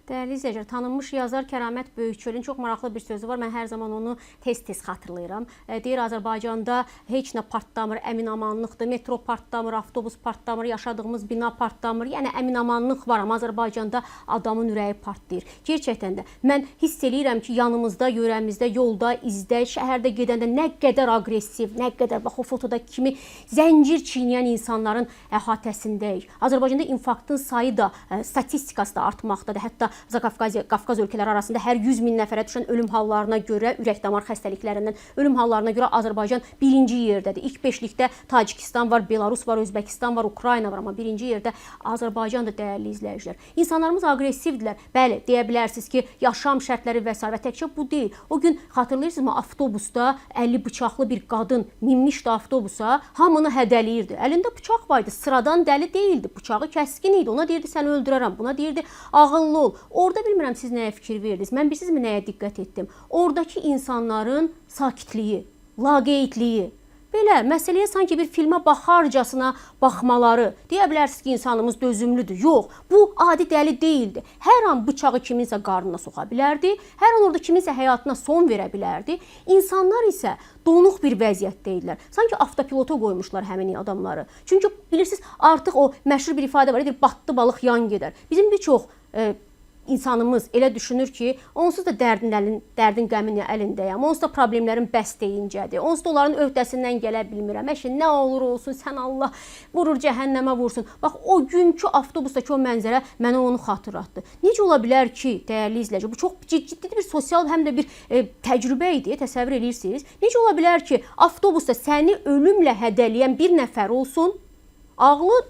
Dəyərli izləyicilər, tanınmış yazar Kəramət Böyükçölün çox maraqlı bir sözü var. Mən hər zaman onu tez-tez xatırlayıram. Deyir, Azərbaycanda heç nə partlamır, əminamanlıqdır. Metro partlamır, avtobus partlamır, yaşadığımız bina partlamır. Yəni əminamanlıq var, amma Azərbaycanda adamın ürəyi partlayır. Gerçəkdən də mən hiss eləyirəm ki, yanımızda, yörəmizdə, yolda, izdə, şəhərdə gedəndə nə qədər aqressiv, nə qədər bax o fotoda kimi zəncir çiynəyən insanların əhatəsindəyik. Azərbaycanda infarktın sayı da, statistikası da artmaqdadır. Hətta Qafqaz ölkələri arasında hər 100 min nəfərə düşən ölüm hallarına görə, ürək-damar xəstəliklərindən ölüm hallarına görə Azərbaycan birinci yerdədir. İlk beşlikdə Tacikistan var, Belarus var, Özbəkistan var, Ukrayna var, amma birinci yerdə Azərbaycandır, dəyərli izləyicilər. İnsanlarımız aqressivdirlər. Bəli, deyə bilərsiniz ki, yaşam şərtləri və s. və təkcə bu deyil. O gün xatırlayırsınızmı, avtobusda 50 bıçaqlı bir qadın minmişdi avtobusa, hamını hədəliyirdi. Əlində bıçaq var idi, sıradan dəli deyildi, bıçağı kəskin idi. Ona deyirdi, səni öldürərəm, buna deyirdi, ağıllı ol. Orada bilmirəm siz nəyə fikir verdiniz. Mən bilirsizmi nəyə diqqət etdim? Oradakı insanların sakitliyi, laqeydliyi, belə məsələyə sanki bir filmə baxarcasına baxmaları. Deyə bilərsiniz ki, insanımız dözümlüdür. Yox, bu adi dəli deyildi. Hər an bıçağı kiminsə qarnına soxa bilərdi, hər an orada kiminsə həyatına son verə bilərdi. İnsanlar isə donuq bir vəziyyətdə idilər. Sanki avtopilota qoymuşlar həmin adamları. Çünki bilirsiniz, artıq o məşhur bir ifadə var, batdı balıq yan gedər. Bizim bir çox insanımız elə düşünür ki, onsuz da dərdin qəmin əlindəyəm, onsuz da problemlərin bəs deyincədir, onsuz da onların öhdəsindən gələ bilmirəm, əşin nə olur olsun, sən Allah vurur cəhənnəmə vursun. Bax, o günkü avtobusdakı o mənzərə mənə onu xatırlatdı. Necə ola bilər ki, dəyərli izləyici, bu çox ciddi bir sosial, həm də bir təcrübə idi, təsəvvür edirsiniz. Necə ola bilər ki, avtobusda səni ölümlə hədələyən bir nəfər olsun, ağlı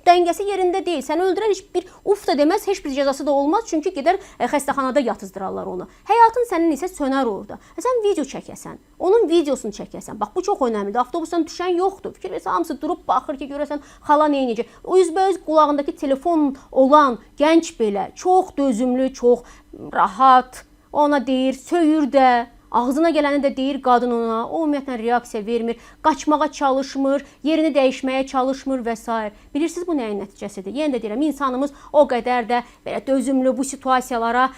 dəngəsi yerində deyil. Səni öldürən heç bir uf da deməz, heç bir cəzası da olmaz. Çünki gedər xəstəxanada yatızdırarlar onu. Həyatın sənin isə sönər orada. Sən video çəkəsən, onun videosunu çəkəsən. Bax, bu çox önəmlidir. Avtobusdan düşən yoxdur. Fikir versən, hamısı durub baxır ki, görəsən xala neynəyəcək. O üzbəüz qulağındakı telefon olan gənc belə çox dözümlü, çox rahat, ona deyir, söyür də. Ağzına gələni də deyir qadın ona, o ümumiyyətlə reaksiya vermir, qaçmağa çalışmır, yerini dəyişməyə çalışmır və s. Bilirsiniz bu nəyin nəticəsidir? Yenə də deyirəm, insanımız o qədər də belə dözümlü bu situasiyalara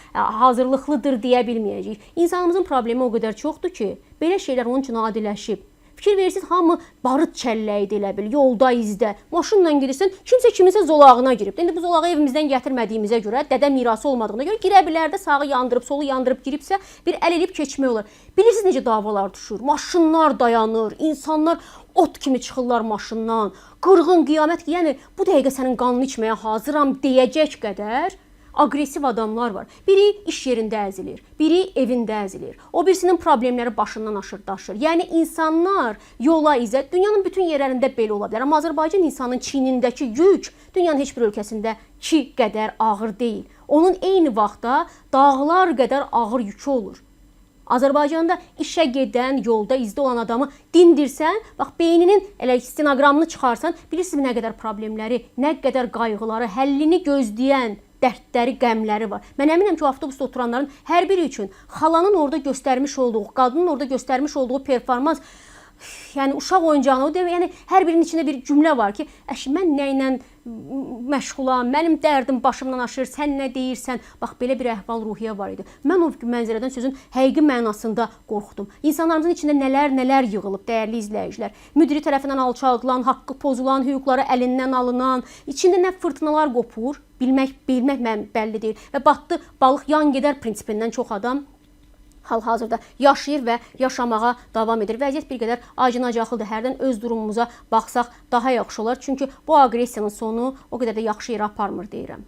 hazırlıqlıdır deyə bilməyəcəyik. İnsanımızın problemi o qədər çoxdur ki, belə şeylər onun üçün adiləşib. Fikir verirsiniz, hamı barıt çəlləyidir elə bil, yolda, izdə. Maşınla girirsən, kimsə kiminsə zolağına girib. İndi bu zolağı evimizdən gətirmədiyimizə görə, dədə mirası olmadığına görə girə bilər də, sağı yandırıb, solu yandırıb giribsə, bir əl elib keçmək olar. Bilirsiniz necə davalar düşür? Maşınlar dayanır, insanlar ot kimi çıxırlar maşından. Qırğın, qiyamət ki, yəni bu dəqiqə sənin qanını içməyə hazıram deyəcək qədər aqressiv adamlar var. Biri iş yerində əzilir, biri evində əzilir. O birisinin problemləri başından aşır, daşır. Yəni insanlar yola, izə, dünyanın bütün yerlərində belə ola bilər. Amma Azərbaycan insanın çiynindəki yük dünyanın heç bir ölkəsindəki qədər ağır deyil. Onun eyni vaxtda dağlar qədər ağır yükü olur. Azərbaycanda işə gedən, yolda, izdə olan adamı dindirsən, bax, beyninin elə stenoqramını çıxarsan, bilirsiniz nə qədər problemləri, nə qədər qayğıları, həllini gözləyən dərdləri, qəmləri var. Mən əminəm ki, o avtobusda oturanların hər biri üçün xalanın orada göstərmiş olduğu, qadının orada göstərmiş olduğu performans, yəni uşaq oyuncağını, yəni hər birinin içində bir cümlə var ki, əşi, mən nə ilə məşğulam, mənim dərdim başımdan aşır, sən nə deyirsən, bax, belə bir əhval-ruhiyyə var idi. Mən o mənzərədən sözün həqiqi mənasında qorxdum. İnsanlarımızın içində nələr yığılıb, dəyərli izləyicilər. Müdiri tərəfindən alçaldılan, haqqı pozulan, hüquqları əlindən alınan, içində nə fırtınalar qopur, bilmək mən bəlli deyil. Və batdı balıq yan gedər prinsipindən çox adam hal-hazırda yaşayır və yaşamağa davam edir. Vəziyyət bir qədər acınacaqlıdır. Hərdən öz durumumuza baxsaq daha yaxşı olar. Çünki bu aqressiyanın sonu o qədər də yaxşı yerə aparmır deyirəm.